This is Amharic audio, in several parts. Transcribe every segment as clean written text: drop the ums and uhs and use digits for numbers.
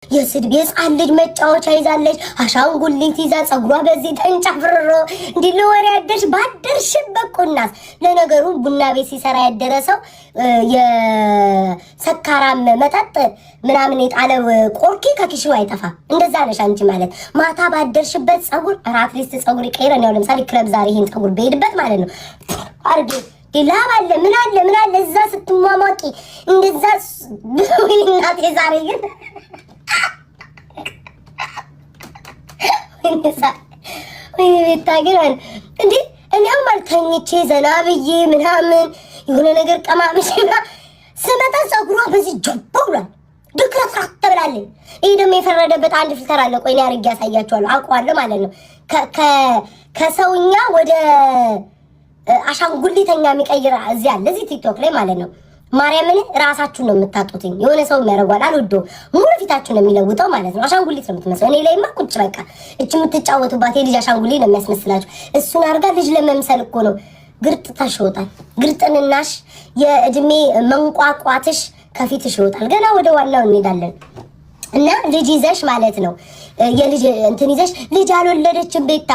የስድብ የጻን ልጅ መጫወቻ ይዛለች አሻንጉሊት ይዛ ጸጉሯ በዚህ ተንጨፍርሮ እንዲህ ለወሬ ያደርሽ ባደርሽበት ቁናስ ለነገሩ ቡና ቤት ሲሰራ ያደረሰው የሰካራም መጠጥ ምናምን የጣለው ቆርኪ ከኪሽው አይጠፋ እንደዛ ነሽ አንቺ ማለት ማታ ባደርሽበት ጸጉር አትሊስት ጸጉር ይቀየር ነው ለምሳሌ ክለብ ዛሬ ይሄን ጸጉር በሄድበት ማለት ነው አርዲ ዲላም አለ ምን አለ እዛ ስትሟሟቂ እንደዛ እናቴ ዛሬ ግን ወይ ቤታገራን እንዴ እኔም ማልተኝቼ ዘናብዬ ምናምን የሆነ ነገር ቀማምሽና ስመጣ ጸጉሯ በዚህ ጀቦውላል ድክረትራት ተብላለች። ይሄ ደግሞ የፈረደበት አንድ ፊልተር አለ። ቆይ ነው አርግ ያሳያችኋለሁ አውቀዋለሁ ማለት ነው። ከሰውኛ ወደ አሻንጉሊተኛ የሚቀይር እዚህ አለ እዚህ ቲክቶክ ላይ ማለት ነው። ማርያምን ራሳችሁ ነው የምታጡትኝ የሆነ ሰው የሚያረጋል አልወዶ ሙሉ ፊታችሁ ነው የሚለውጠው ማለት ነው። አሻንጉሊት ነው የምትመስለው። እኔ ላይማ ቁጭ በቃ እቺ የምትጫወቱባት የልጅ አሻንጉሊት ነው የሚያስመስላችሁ። እሱን አርጋ ልጅ ለመምሰል እኮ ነው። ግርጥ ታሽወጣል። ግርጥንናሽ የእድሜ መንቋቋትሽ ከፊትሽ ይወጣል። ገና ወደ ዋናው እንሄዳለን እና ልጅ ይዘሽ ማለት ነው የልጅ እንትን ይዘሽ ልጅ አልወለደችም ቤታ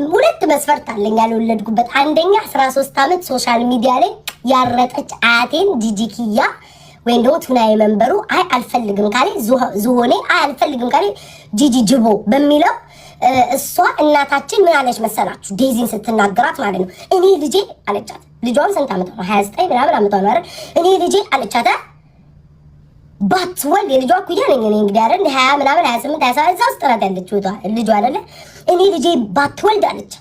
ሁለት መስፈርት አለኝ ያልወለድኩበት። አንደኛ 13 ዓመት ሶሻል ሚዲያ ላይ ያረጠች አያቴን ጂጂኪያ ወይም ደግሞ ቱናዬ መንበሩ አይ አልፈልግም ካለ ዝሆኔ አይ አልፈልግም ካለ ጂጂ ጅቦ በሚለው እሷ እናታችን ምን አለች መሰላችሁ? ዴዚን ስትናገራት ማለት ነው እኔ ልጄ አለቻት። ልጇም ስንት ዓመቷ ነው? 29 ምናምን ዓመቷ ነው አይደል? እኔ ልጄ አለቻት ባትወልድ የልጇ ኩያ ነኝ እኔ እንግዲህ አይደል 20 ምናምን 28 27 እዛ ውስጥ ናት ያለችው ልጇ አይደለ? እኔ ልጄ ባትወልድ አለች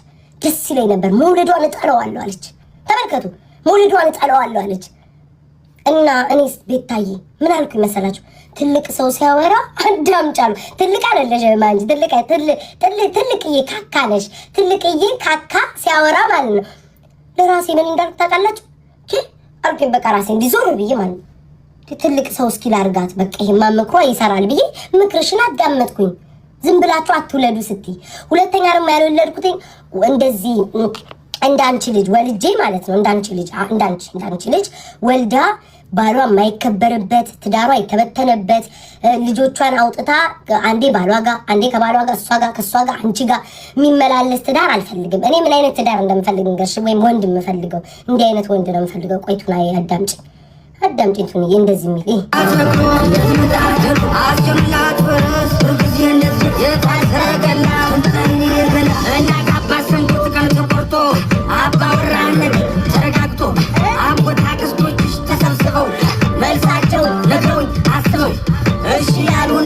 ደስ ይለኝ ነበር መውለዷን እጠላዋለሁ አለች። ተመልከቱ መውለዷን እጠላዋለሁ አለች። እና እኔስ ቤታዬ ምን አልኩኝ መሰላችሁ? ትልቅ ሰው ሲያወራ አዳምጫሉ። ትልቅ አይደለሽ ማንጂ ትልቅዬ ካካ ነሽ። ትልቅዬ ካካ ሲያወራ ማለት ነው ለራሴ ምን እንዳልኩ ታውቃላችሁ? አልኩኝ በቃ ራሴ እንዲዞር ብዬ ማለት ነው ትልቅ ሰው እስኪ ላርጋት በቃ ይሄማ ምክሯ ይሰራል ብዬ ምክርሽን አዳመጥኩኝ። ዝም ብላችሁ አትውለዱ ስትይ ሁለተኛ ደግሞ ያልወለድኩት እንደዚህ እንዳንቺ ልጅ ወልጄ ማለት ነው እንዳንቺ ልጅ ወልዳ ባሏ የማይከበርበት ትዳሯ የተበተነበት ልጆቿን አውጥታ አንዴ ባሏ ጋር አንዴ ከባሏ ጋር እሷ ጋር ከሷ ጋር አንቺ ጋር የሚመላለስ ትዳር አልፈልግም። እኔ ምን አይነት ትዳር እንደምፈልግ እንገርሽ ወይም ወንድ የምፈልገው እንዲህ አይነት ወንድ ነው የምፈልገው። ቆይቱና አዳምጪኝ ቱንዬ እንደዚህ የሚል